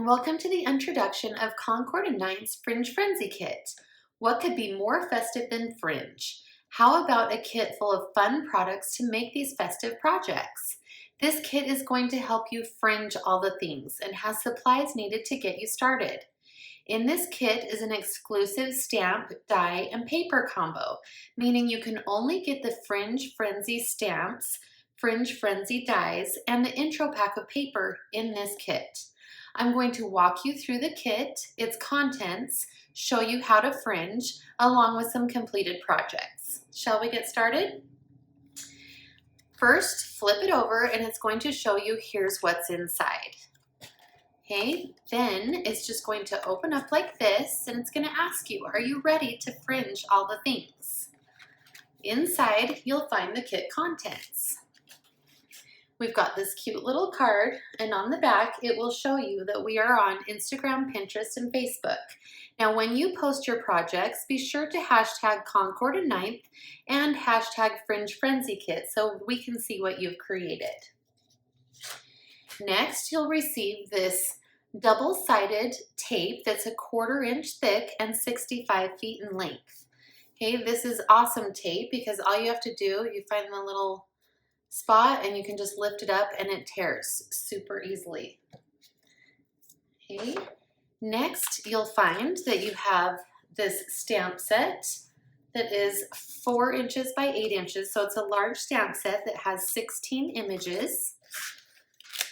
and welcome to the introduction of Concord 9th's Fringe Frenzy kit. What could be more festive than Fringe? How about a kit full of fun products to make these festive projects? This kit is going to help you fringe all the things and has supplies needed to get you started. In this kit is an exclusive stamp, die, and paper combo, meaning you can only get the Fringe Frenzy stamps, Fringe Frenzy dies, and the intro pack of paper in this kit. I'm going to walk you through the kit, its contents, show you how to fringe, along with some completed projects. Shall we get started? First, flip it over and it's going to show you here's what's inside. Okay, then it's just going to open up like this and it's going to ask you, are you ready to fringe all the things? Inside, you'll find the kit contents. We've got this cute little card, and on the back, it will show you that we are on Instagram, Pinterest, and Facebook. Now, when you post your projects, be sure to hashtag Concord 9th and hashtag Fringe Frenzy Kit so we can see what you've created. Next, you'll receive this double-sided tape that's a 1/4 inch thick and 65 feet in length. Okay, this is awesome tape because all you have to do, you find the little spot and you can just lift it up and it tears super easily. Okay. Next, you'll find that you have this stamp set that is 4 inches by 8 inches. So it's a large stamp set that has 16 images.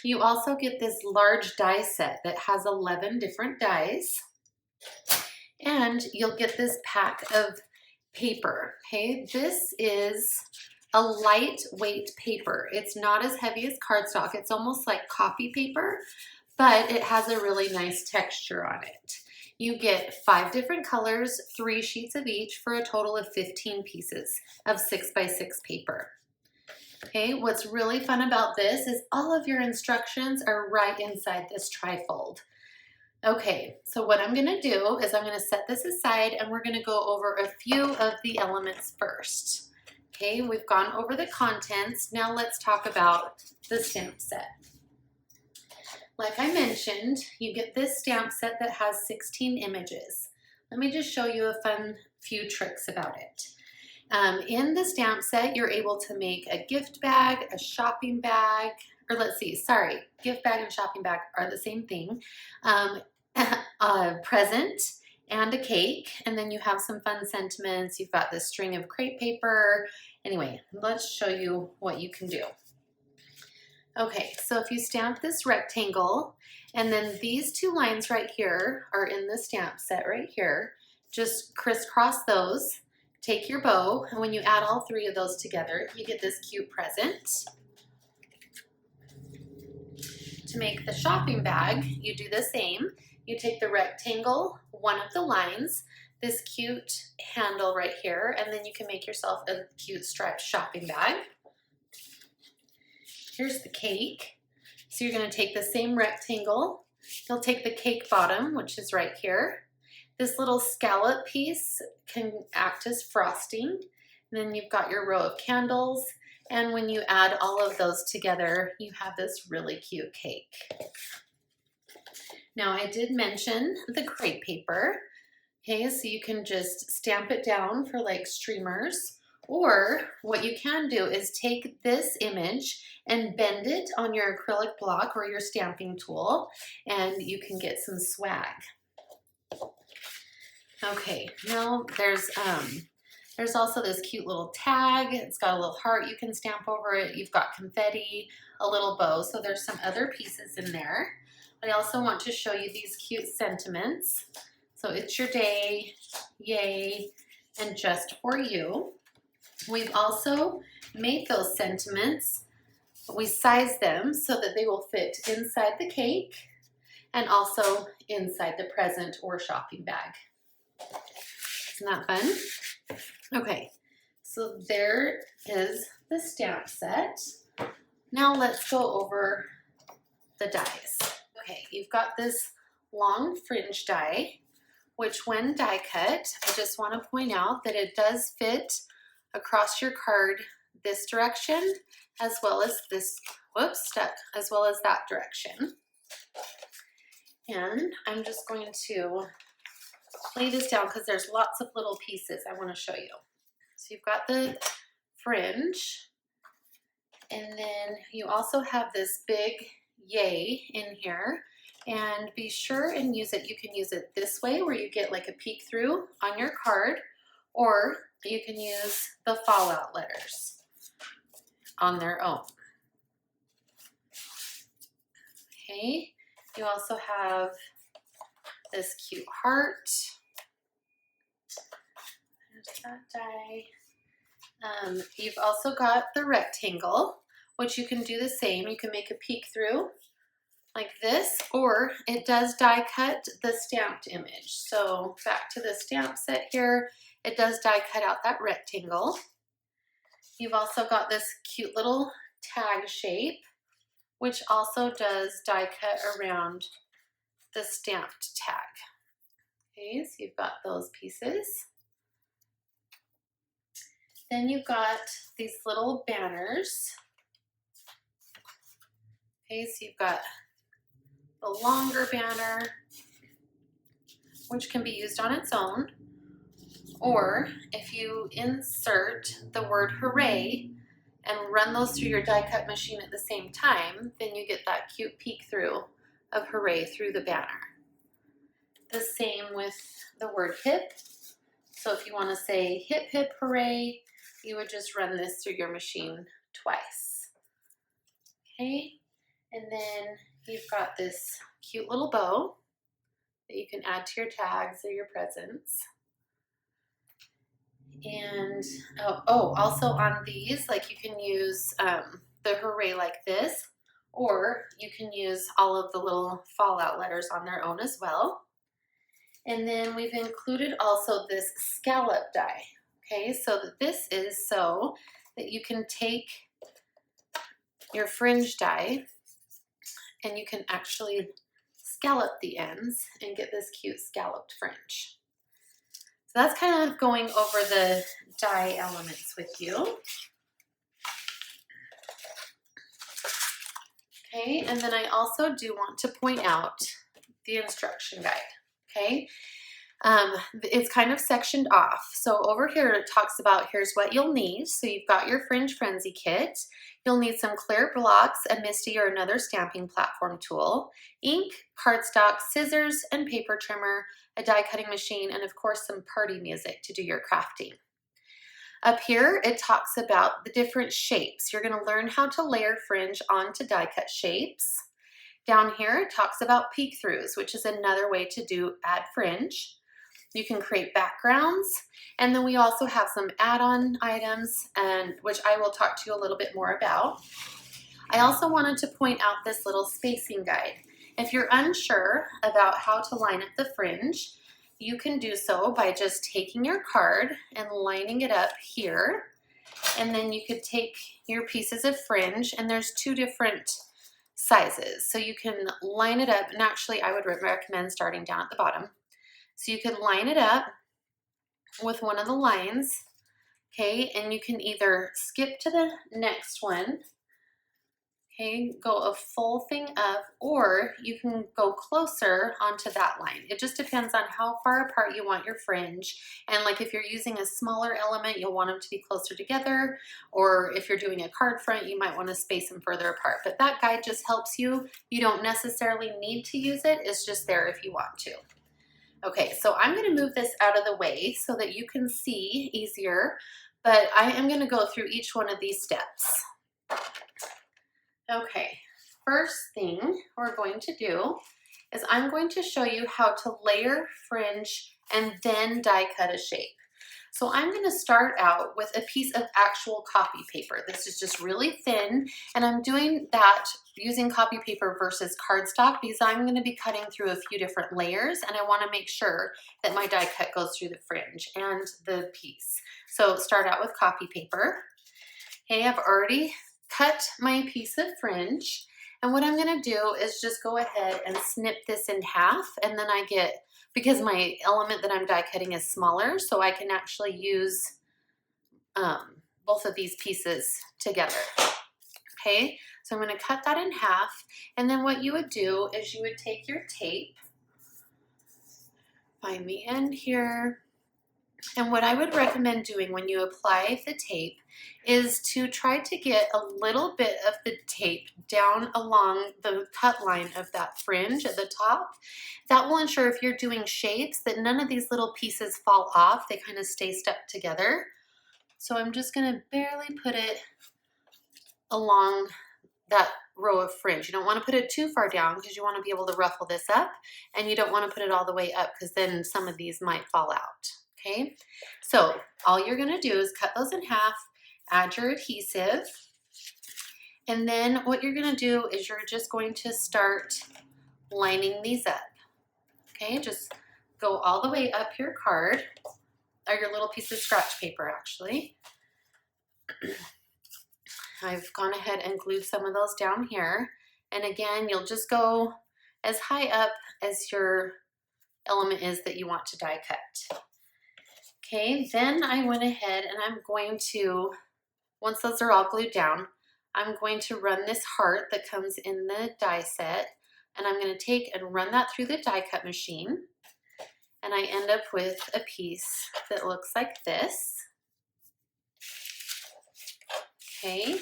You also get this large die set that has 11 different dies. And you'll get this pack of paper. Okay, this is a lightweight paper. It's not as heavy as cardstock. It's almost like copy paper, but it has a really nice texture on it. You get 5 different colors, 3 sheets of each for a total of 15 pieces of 6 by 6 paper. Okay, what's really fun about this is all of your instructions are right inside this trifold. Okay, so what I'm gonna do is I'm gonna set this aside and we're gonna go over a few of the elements first. Okay, we've gone over the contents. Now let's talk about the stamp set. Like I mentioned, you get this stamp set that has 16 images. Let me just show you a fun few tricks about it. In the stamp set, you're able to make a gift bag, a shopping bag, or gift bag and shopping bag are the same thing. A present and a cake, and then you have some fun sentiments. You've got this string of crepe paper. Anyway, let's show you what you can do. Okay, so if you stamp this rectangle, and then these 2 lines right here are in the stamp set right here, just crisscross those, take your bow, and when you add all 3 of those together, you get this cute present. To make the shopping bag, you do the same. You take the rectangle, one of the lines, this cute handle right here, and then you can make yourself a cute striped shopping bag. Here's the cake. So you're going to take the same rectangle. You'll take the cake bottom, which is right here. This little scallop piece can act as frosting. And then you've got your row of candles. And when you add all of those together, you have this really cute cake. Now, I did mention the crepe paper. Okay, so you can just stamp it down for like streamers, or what you can do is take this image and bend it on your acrylic block or your stamping tool, and you can get some swag. Okay, now there's also this cute little tag. It's got a little heart you can stamp over it. You've got confetti, a little bow, so there's some other pieces in there. I also want to show you these cute sentiments. So it's your day, yay, and just for you. We've also made those sentiments. We size them so that they will fit inside the cake and also inside the present or shopping bag. Isn't that fun? Okay, so there is the stamp set. Now let's go over the dies. Okay, you've got this long fringe die, which when die cut, I just want to point out that it does fit across your card this direction as well as this, as well as that direction. And I'm just going to lay this down because there's lots of little pieces I want to show you. So you've got the fringe, and then you also have this big yay in here, and be sure and use it. You can use it this way where you get like a peek through on your card, or you can use the fallout letters on their own. Okay, you also have this cute heart. There's that die. You've also got the rectangle, which you can do the same. You can make a peek through like this, or it does die cut the stamped image. So back to the stamp set here, it does die cut out that rectangle. You've also got this cute little tag shape, which also does die cut around the stamped tag. Okay, so you've got those pieces. Then you've got these little banners. Okay, so you've got the longer banner, which can be used on its own, or if you insert the word hooray and run those through your die cut machine at the same time, then you get that cute peek through of hooray through the banner. The same with the word hip. So if you want to say hip hip hooray, you would just run this through your machine twice. Okay, and then you've got this cute little bow that you can add to your tags or your presents. And also on these, like you can use the hooray like this, or you can use all of the little fallout letters on their own as well. And then we've included also this scallop die. Okay, so that this is so that you can take your fringe die and you can actually scallop the ends and get this cute scalloped fringe. So that's kind of going over the die elements with you. Okay, and then I also do want to point out the instruction guide. Okay, it's kind of sectioned off. So over here it talks about here's what you'll need. So you've got your Fringe Frenzy kit. You'll need some clear blocks, a MISTI or another stamping platform tool, ink, cardstock, scissors, and paper trimmer, a die cutting machine, and of course some party music to do your crafting. Up here it talks about the different shapes. You're going to learn how to layer fringe onto die cut shapes. Down here it talks about peek throughs, which is another way to add fringe. You can create backgrounds, and then we also have some add-on items, and which I will talk to you a little bit more about. I also wanted to point out this little spacing guide. If you're unsure about how to line up the fringe, you can do so by just taking your card and lining it up here, and then you could take your pieces of fringe, and there's two different sizes, so you can line it up, and actually I would recommend starting down at the bottom. So you could line it up with one of the lines, okay, and you can either skip to the next one, okay, go a full thing up, or you can go closer onto that line. It just depends on how far apart you want your fringe, and like if you're using a smaller element, you'll want them to be closer together, or if you're doing a card front, you might want to space them further apart. But that guide just helps you. You don't necessarily need to use it. It's just there if you want to. Okay, so I'm going to move this out of the way so that you can see easier, but I am going to go through each one of these steps. Okay, first thing we're going to do is I'm going to show you how to layer fringe and then die cut a shape. So I'm going to start out with a piece of actual copy paper. This is just really thin, and I'm doing that using copy paper versus cardstock because I'm going to be cutting through a few different layers, and I want to make sure that my die cut goes through the fringe and the piece. So start out with copy paper. Okay, I've already cut my piece of fringe, and what I'm going to do is just go ahead and snip this in half, and then I get, because my element that I'm die cutting is smaller, so I can actually use both of these pieces together. Okay, so I'm going to cut that in half, and then what you would do is you would take your tape find the end here. And what I would recommend doing when you apply the tape is to try to get a little bit of the tape down along the cut line of that fringe at the top. That will ensure if you're doing shapes that none of these little pieces fall off. They kind of stay stuck together. So I'm just going to barely put it along that row of fringe. You don't want to put it too far down because you want to be able to ruffle this up, and you don't want to put it all the way up because then some of these might fall out. Okay, so all you're going to do is cut those in half, add your adhesive, and then what you're going to do is you're just going to start lining these up. Okay, just go all the way up your card, or your little piece of scratch paper actually. I've gone ahead and glued some of those down here. And again, you'll just go as high up as your element is that you want to die cut. Okay, then I went ahead and I'm going to, once those are all glued down, I'm going to run this heart that comes in the die set, and I'm going to take and run that through the die cut machine. And I end up with a piece that looks like this. Okay,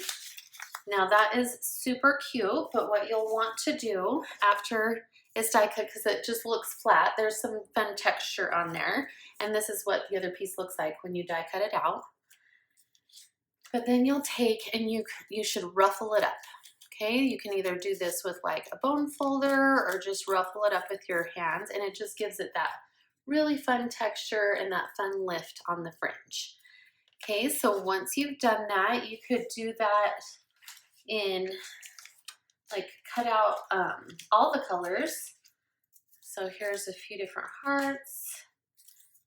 now that is super cute, but what you'll want to do after is die cut, because it just looks flat, there's some fun texture on there, and this is what the other piece looks like when you die cut it out. But then you'll take and you should ruffle it up. Okay, you can either do this with like a bone folder or just ruffle it up with your hands, and it just gives it that really fun texture and that fun lift on the fringe. Okay, so once you've done that, you could do that in, like, cut out all the colors. So here's a few different hearts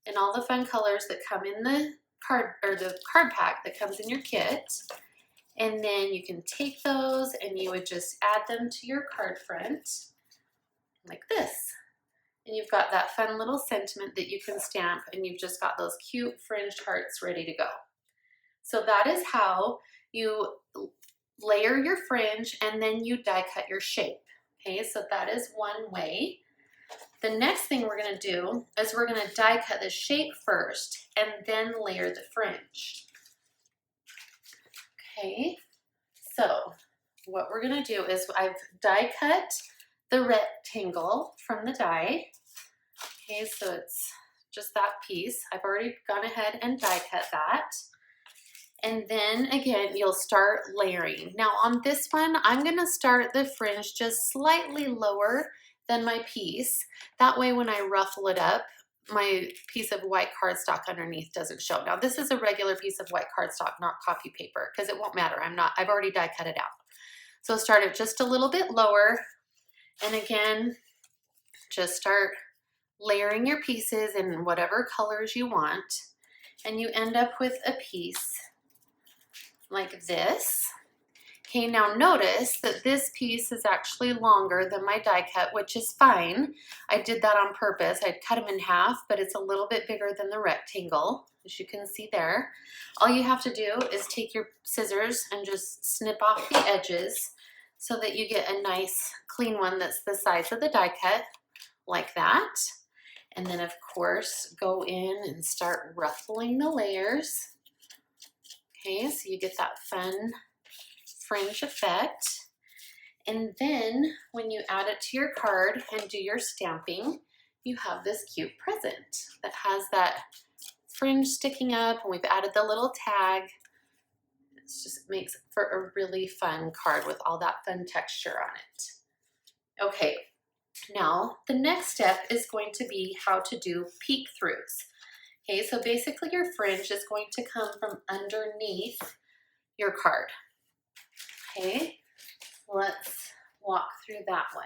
and all the fun colors that come in the card, or the card pack that comes in your kit. And then you can take those and you would just add them to your card front like this. And you've got that fun little sentiment that you can stamp, and you've just got those cute fringed hearts ready to go. So that is how you layer your fringe and then you die cut your shape. Okay, so that is one way. The next thing we're going to do is we're going to die cut the shape first and then layer the fringe. Okay, so what we're going to do is I've die cut the rectangle from the die. Okay, so it's just that piece. I've already gone ahead and die cut that. And then again, you'll start layering. Now on this one, I'm gonna start the fringe just slightly lower than my piece. That way when I ruffle it up, my piece of white cardstock underneath doesn't show. Now this is a regular piece of white cardstock, not copy paper, because it won't matter. I've already die cut it out. So start it just a little bit lower. And again, just start layering your pieces in whatever colors you want. And you end up with a piece like this. Okay, now notice that this piece is actually longer than my die cut, which is fine. I did that on purpose. I cut them in half, but it's a little bit bigger than the rectangle, as you can see there. All you have to do is take your scissors and just snip off the edges so that you get a nice clean one that's the size of the die cut, like that. And then of course, go in and start ruffling the layers. Okay, so you get that fun fringe effect. And then when you add it to your card and do your stamping, you have this cute present that has that fringe sticking up, and we've added the little tag. It just makes for a really fun card with all that fun texture on it. Okay, now the next step is going to be how to do peek throughs. Okay, so basically your fringe is going to come from underneath your card. Okay, let's walk through that one.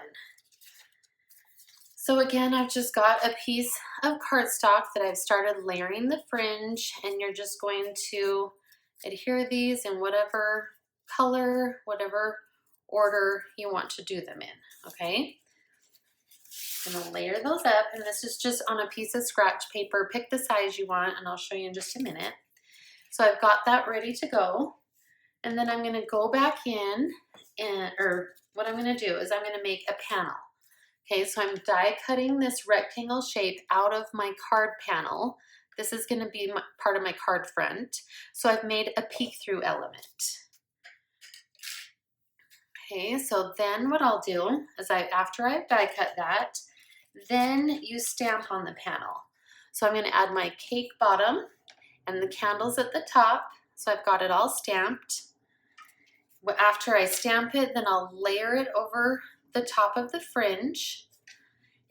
So again, I've just got a piece of cardstock that I've started layering the fringe, and you're just going to adhere these in whatever color, whatever order you want to do them in, okay? I'm gonna layer those up, and this is just on a piece of scratch paper. Pick the size you want, and I'll show you in just a minute. So I've got that ready to go, and then I'm gonna go back in, and, or what I'm gonna do is I'm gonna make a panel. Okay, so I'm die cutting this rectangle shape out of my card panel. This is going to be part of my card front. So I've made a peek through element. Okay, so then what I'll do is after I've die cut that, then you stamp on the panel. So I'm going to add my cake bottom and the candles at the top. So I've got it all stamped. After I stamp it, then I'll layer it over the top of the fringe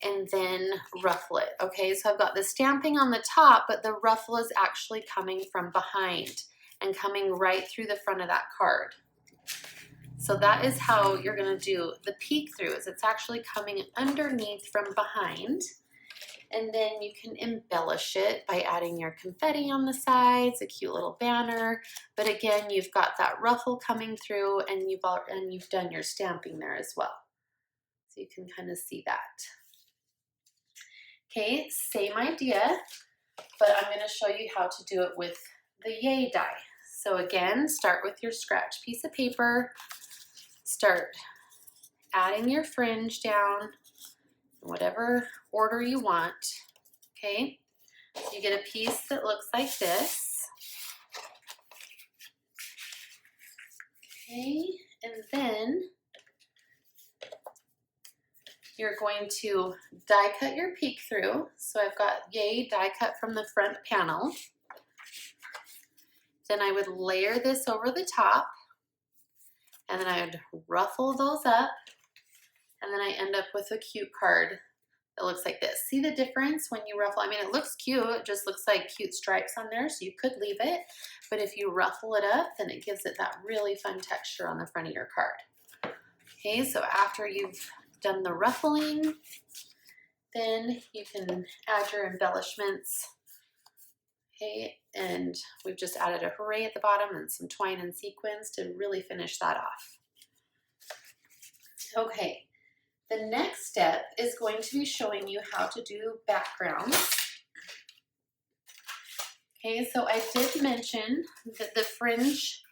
and then ruffle it. Okay, so I've got the stamping on the top, but the ruffle is actually coming from behind and coming right through the front of that card. So that is how you're going to do the peek through, is it's actually coming underneath from behind. And then you can embellish it by adding your confetti on the sides, a cute little banner. But again, you've got that ruffle coming through, and you've done your stamping there as well. So you can kind of see that. Okay, same idea, but I'm going to show you how to do it with the yay die. So again, start with your scratch piece of paper. Start adding your fringe down, whatever order you want, okay? So you get a piece that looks like this. Okay, and then you're going to die cut your peek through. So I've got yay die cut from the front panel. Then I would layer this over the top, and then I would ruffle those up, and then I end up with a cute card that looks like this. See the difference when you ruffle? I mean, it looks cute. It just looks like cute stripes on there, so you could leave it. But if you ruffle it up, then it gives it that really fun texture on the front of your card. Okay, so after you've done the ruffling, then you can add your embellishments. Okay, and we've just added a hooray at the bottom and some twine and sequins to really finish that off. Okay. The next step is going to be showing you how to do backgrounds. Okay, so I did mention that the fringe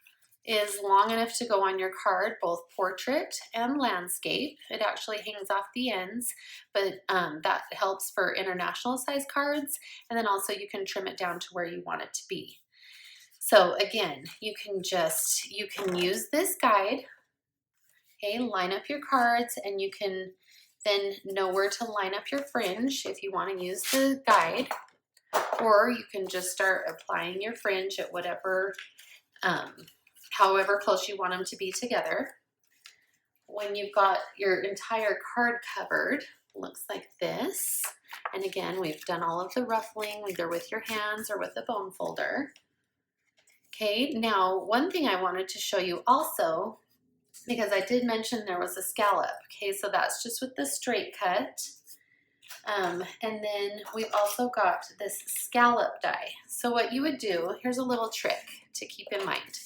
is long enough to go on your card, both portrait and landscape. It actually hangs off the ends, but that helps for international size cards. And then also you can trim it down to where you want it to be. So again, you can use this guide. Okay, line up your cards, and you can then know where to line up your fringe if you want to use the guide, or you can just start applying your fringe at whatever, however close you want them to be together. When you've got your entire card covered, looks like this. And again, we've done all of the ruffling, either with your hands or with a bone folder. Okay, now one thing I wanted to show you also, because I did mention there was a scallop. Okay, so that's just with the straight cut. And then we've also got this scallop die. So what you would do, here's a little trick to keep in mind,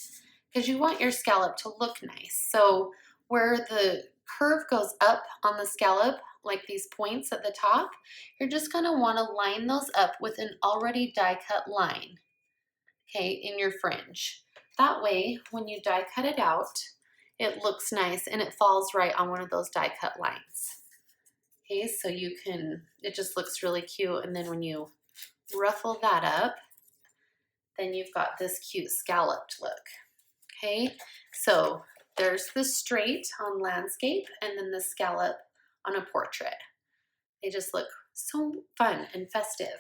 because you want your scallop to look nice. So where the curve goes up on the scallop, like these points at the top, you're just gonna wanna line those up with an already die cut line, okay, in your fringe. That way, when you die cut it out, it looks nice and it falls right on one of those die cut lines. Okay, so it just looks really cute. And then when you ruffle that up, then you've got this cute scalloped look. Okay, so there's the straight on landscape and then the scallop on a portrait. They just look so fun and festive.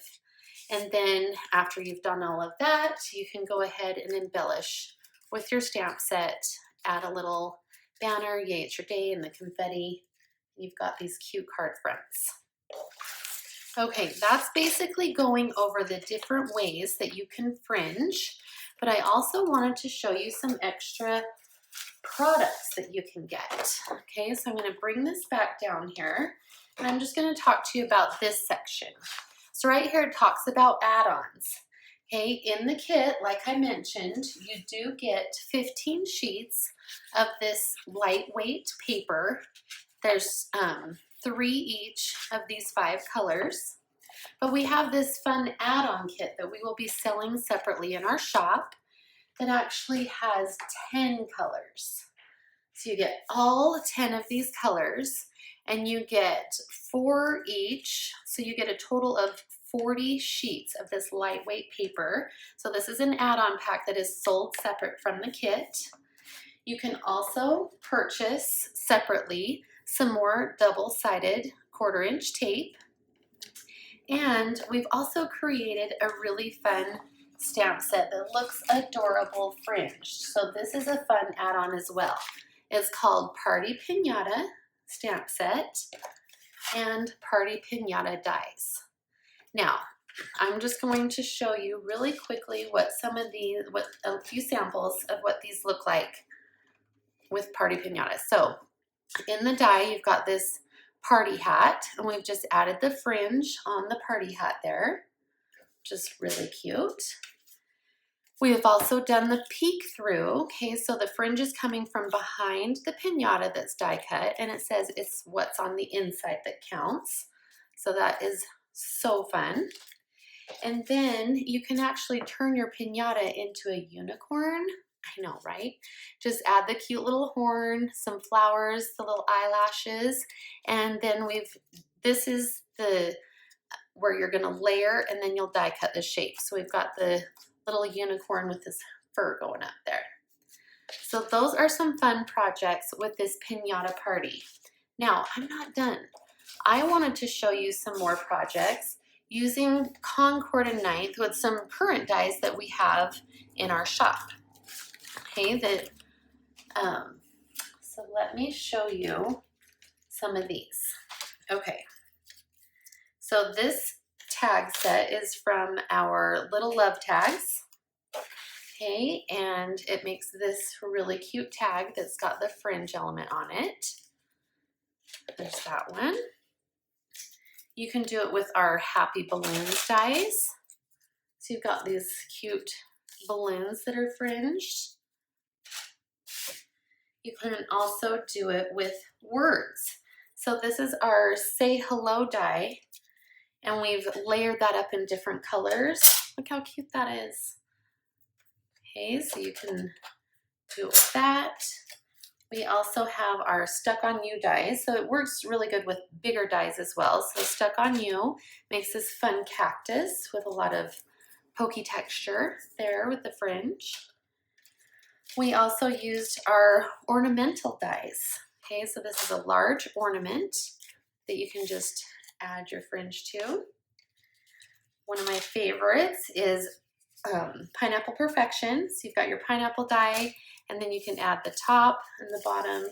And then after you've done all of that, you can go ahead and embellish with your stamp set. Add a little banner, yay it's your day, and the confetti. You've got these cute card fronts. Okay, that's basically going over the different ways that you can fringe, but I also wanted to show you some extra products that you can get. Okay, so I'm going to bring this back down here, and I'm just going to talk to you about this section. So right here it talks about add-ons. Okay, in the kit, like I mentioned, you do get 15 sheets of this lightweight paper. There's 3 each of these 5 colors. But we have this fun add-on kit that we will be selling separately in our shop that actually has 10 colors. So you get all 10 of these colors and you get 4 each. So you get a total of 40 sheets of this lightweight paper. So this is an add-on pack that is sold separate from the kit. You can also purchase separately some more double-sided 1/4 inch tape. And we've also created a really fun stamp set that looks adorable fringed. So this is a fun add-on as well. It's called Party Piñata Stamp Set and Party Piñata Dies. Now, I'm just going to show you really quickly what a few samples of what these look like with Party Piñata. So in the die, you've got this party hat, and we've just added the fringe on the party hat there, which is really cute. We have also done the peek through. Okay, so the fringe is coming from behind the piñata that's die cut, and it says it's what's on the inside that counts. So that is so fun. And then you can actually turn your piñata into a unicorn. I know, right? Just add the cute little horn, some flowers, the little eyelashes, and then this is where you're gonna layer, and then you'll die cut the shape. So we've got the little unicorn with this fur going up there. So those are some fun projects with this piñata party. Now, I'm not done. I wanted to show you some more projects using Concord 9th with some current dies that we have in our shop. Okay, so let me show you some of these. Okay, so this tag set is from our Little Love Tags. Okay, and it makes this really cute tag that's got the fringe element on it. There's that one. You can do it with our Happy Balloons dies. So you've got these cute balloons that are fringed. You can also do it with words. So this is our Say Hello die, and we've layered that up in different colors. Look how cute that is. Okay, so you can do it with that. We also have our Stuck on You dies, so it works really good with bigger dies as well. So Stuck on You makes this fun cactus with a lot of pokey texture there with the fringe. We also used our ornamental dies. Okay, so this is a large ornament that you can just add your fringe to. One of my favorites is Pineapple Perfection. So you've got your pineapple die, and then you can add the top and the bottom,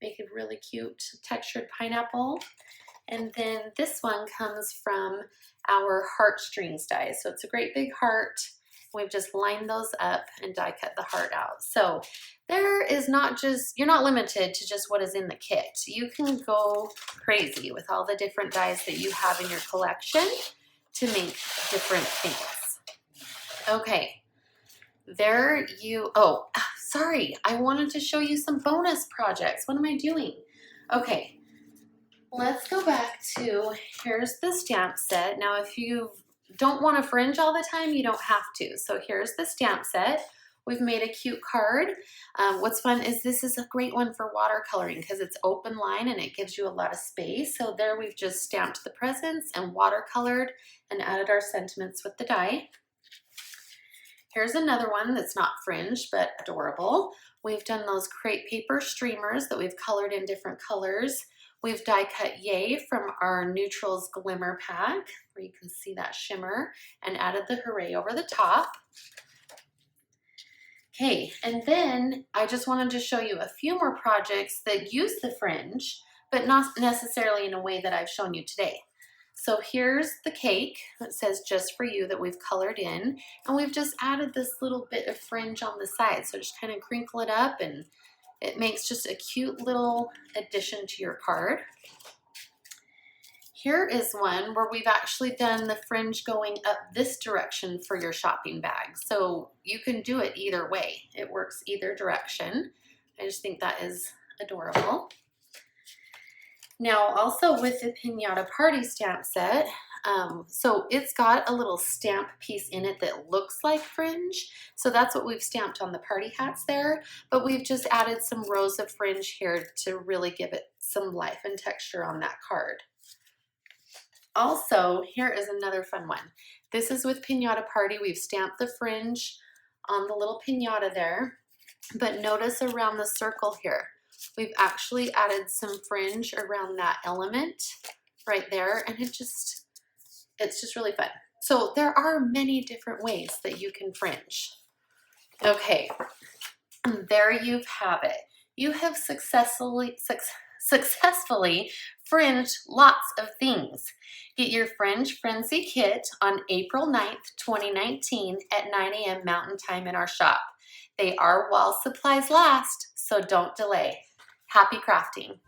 make a really cute textured pineapple. And then this one comes from our heartstrings die. So it's a great big heart. We've just lined those up and die cut the heart out. So there is you're not limited to just what is in the kit. You can go crazy with all the different dies that you have in your collection to make different things. Okay, oh, sorry. I wanted to show you some bonus projects. What am I doing? Okay, let's go back to, here's the stamp set. Now, if you don't want to fringe all the time, you don't have to. So here's the stamp set. We've made a cute card. What's fun is this is a great one for watercoloring because it's open line and it gives you a lot of space. So there we've just stamped the presents and watercolored and added our sentiments with the die. Here's another one that's not fringed but adorable. We've done those crepe paper streamers that we've colored in different colors. We've die cut Yay from our Neutrals Glimmer pack, where you can see that shimmer, and added the Hooray over the top. Okay, and then I just wanted to show you a few more projects that use the fringe, but not necessarily in a way that I've shown you today. So here's the cake that says Just For You that we've colored in, and we've just added this little bit of fringe on the side. So just kind of crinkle it up and it makes just a cute little addition to your card. Here is one where we've actually done the fringe going up this direction for your shopping bag. So you can do it either way. It works either direction. I just think that is adorable. Now, also with the Piñata Party stamp set, So it's got a little stamp piece in it that looks like fringe. So that's what we've stamped on the party hats there, but we've just added some rows of fringe here to really give it some life and texture on that card. Also, here is another fun one. This is with Pinata Party. We've stamped the fringe on the little pinata there, but notice around the circle here, we've actually added some fringe around that element right there, and it's just really fun. So there are many different ways that you can fringe. Okay, there you have it. You have successfully fringed lots of things. Get your Fringe Frenzy kit on April 9th, 2019 at 9 a.m. Mountain Time in our shop. They are while supplies last, so don't delay. Happy crafting.